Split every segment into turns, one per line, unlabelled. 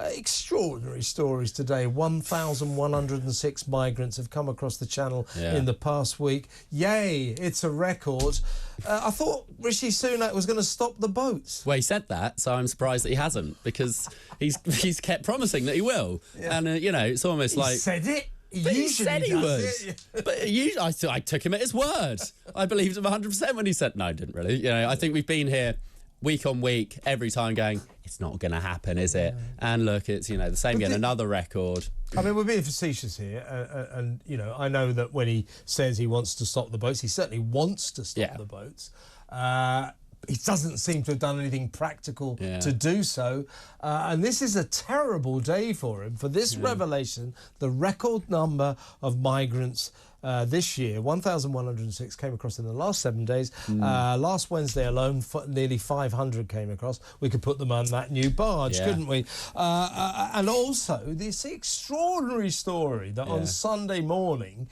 Extraordinary stories today. 1,106 migrants have come across the channel in the past week. Yay, it's a record. I thought Rishi Sunak was going to stop the boats.
Well, he said that, so I'm surprised that he hasn't, because he's kept promising that he will. Yeah. And, you know, it's almost like...
He said it.
He said he would. But I took him at his word. I believed him 100% when he said... No, I didn't really. You know, I think we've been here week on week, every time going, it's not going to happen, is it? And look, it's, you know, the same again, another record.
I mean, we're being facetious here, and, you know, I know that when he says he wants to stop the boats, he certainly wants to stop the boats. He doesn't seem to have done anything practical to do so. And this is a terrible day for him, for this revelation, the record number of migrants this year, 1,106 came across in the last 7 days. Last Wednesday alone, nearly 500 came across. We could put them on that new barge, couldn't we? And also, this extraordinary story that on Sunday morning,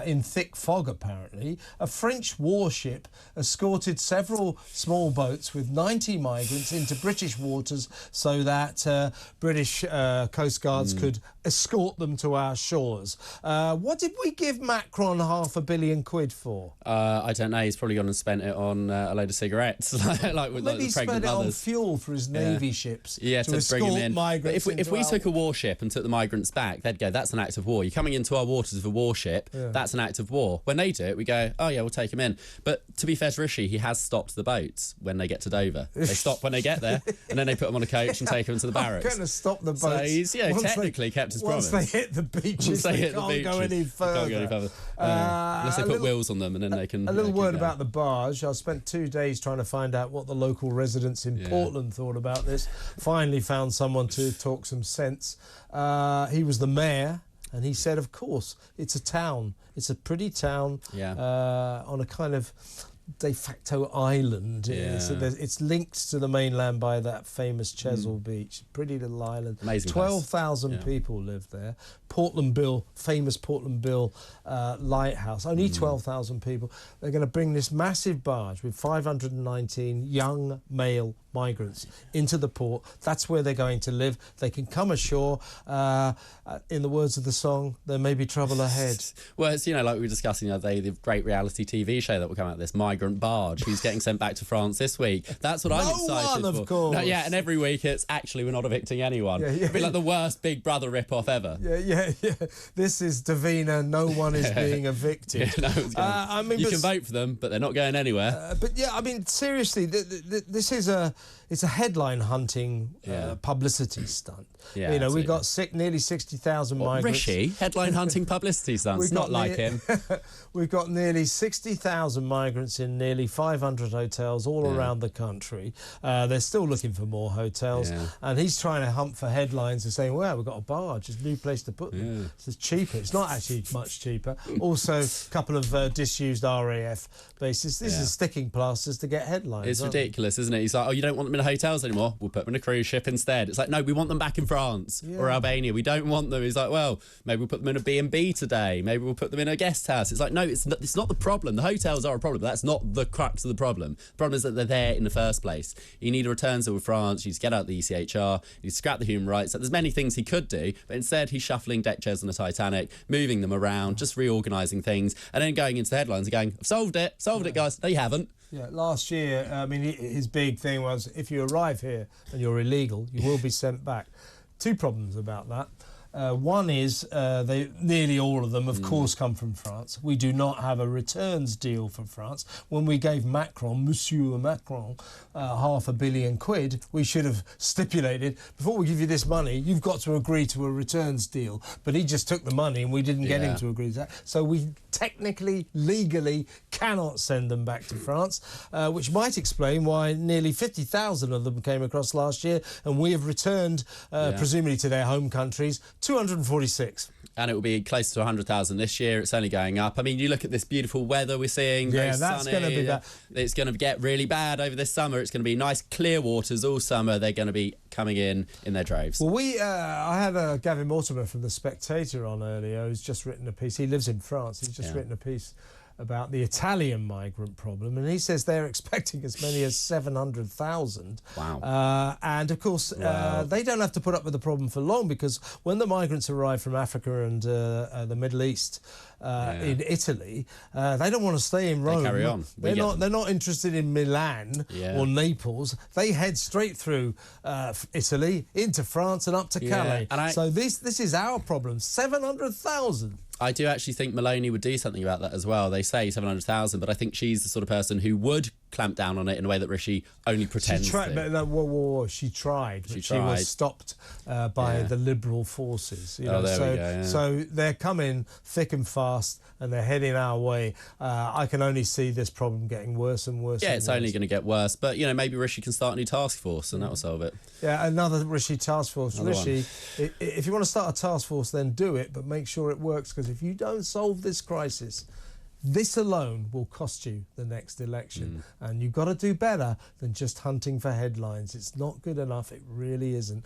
in thick fog apparently, a French warship escorted several small boats with 90 migrants into British waters so that British Coast Guards could escort them to our shores. What did we give Macron £500 million for?
I don't know. He's probably gone and spent it on a load of cigarettes, like with
Maybe
the pregnant
spent it on
mothers.
Fuel for his navy ships to escort
bring him in.
Migrants.
But if we took a warship and took the migrants back, they'd go, that's an act of war. You're coming into our waters with a warship, that's an act of war. When they do it, we go, oh yeah, we'll take him in. But to be fair to Rishi, he has stopped the boats when they get to Dover. They stop when they get there, and then they put them on a coach and take them to the barracks.
I'm going to stop the boats.
So he's technically kept his promise.
Once they hit the beaches, they can't go any further.
Unless they put wheels on them, and then they can...
A little word about the barge. I spent 2 days trying to find out what the local residents in Portland thought about this. Finally found someone to talk some sense. He was the mayor, and he said, of course, it's a town. It's a pretty town on a kind of de facto island. So it's linked to the mainland by that famous Chesil Beach. Pretty little island.
Amazing.
12,000 people live there. Famous Portland Bill lighthouse. Only 12,000 people. They're going to bring this massive barge with 519 young male migrants into the port. That's where they're going to live. They can come ashore. In the words of the song, there may be trouble ahead.
Well, it's, you know, like we were discussing the other day, the great reality TV show that will come out, this Migrant Barge, who's getting sent back to France this week. That's what I'm excited
for. Of course.
No, and every week it's actually, we're not evicting anyone. It'd be like the worst Big Brother rip-off ever.
This is Davina. No one is being evicted.
I mean, you can vote for them, but they're not going anywhere.
But yeah, I mean, seriously, this is a headline hunting publicity stunt. You know, we've got nearly 60,000 migrants.
Rishi, headline hunting publicity stunts, not like him.
We've got nearly 60,000 migrants in nearly 500 hotels all around the country. They're still looking for more hotels, and he's trying to hunt for headlines and saying, well, we've got a barge, it's a new place to put them. It's cheaper. It's not actually much cheaper. Also, a couple of disused RAF bases. This is sticking plasters to get headlines.
It's ridiculous, isn't it? He's like, oh, you don't want them in hotels anymore? We'll put them in a cruise ship instead. It's like, no, we want them back in France or Albania. We don't want them. He's like, well, maybe we'll put them in a B&B today. Maybe we'll put them in a guest house. It's like, no, it's not the problem. The hotels are a problem, but that's not the crux of the problem. The problem is that they're there in the first place. You need a return deal with France. You need to get out the ECHR. You need to scrap the human rights. There's many things he could do, but instead he's shuffling deck chairs on the Titanic, moving them around, just reorganising things, and then going into the headlines and going, I've solved it, guys. No, you haven't.
Yeah, last year, I mean, his big thing was, if you arrive here and you're illegal, you will be sent back. Two problems about that. One is nearly all of them, of course, come from France. We do not have a returns deal for France. When we gave Monsieur Macron, £500 million, we should have stipulated, before we give you this money, you've got to agree to a returns deal. But he just took the money and we didn't get him to agree to that. So we technically, legally, cannot send them back to France, which might explain why nearly 50,000 of them came across last year, and we have returned, presumably to their home countries, 246.
And it will be close to 100,000 this year. It's only going up. I mean, you look at this beautiful weather we're seeing.
Yeah, that's going to be bad.
It's going to get really bad over this summer. It's going to be nice clear waters all summer. They're going to be coming in their droves.
Well, I had Gavin Mortimer from The Spectator on earlier, who's just written a piece. He lives in France. He's just written a piece about the Italian migrant problem, and he says they're expecting as many as 700,000.
Wow.
And of course, they don't have to put up with the problem for long, because when the migrants arrive from Africa and the Middle East in Italy, they don't want to stay in Rome.
They carry on.
They're not interested in Milan or Naples. They head straight through Italy into France and up to Calais. And so this is our problem. 700,000.
I do actually think Maloney would do something about that as well. They say 700,000, but I think she's the sort of person who would clamp down on it in a way that Rishi only pretends
she tried,
to.
But, she tried, but she was stopped by the Liberal forces. You know?
There we go,
so they're coming thick and fast, and they're heading our way. I can only see this problem getting worse and worse.
Yeah, it's only going to get worse. But, you know, maybe Rishi can start a new task force and that will solve it.
Yeah, another Rishi task force. Rishi, if you want to start a task force, then do it, but make sure it works, because if you don't solve this crisis, this alone will cost you the next election. And you've got to do better than just hunting for headlines. It's not good enough. It really isn't.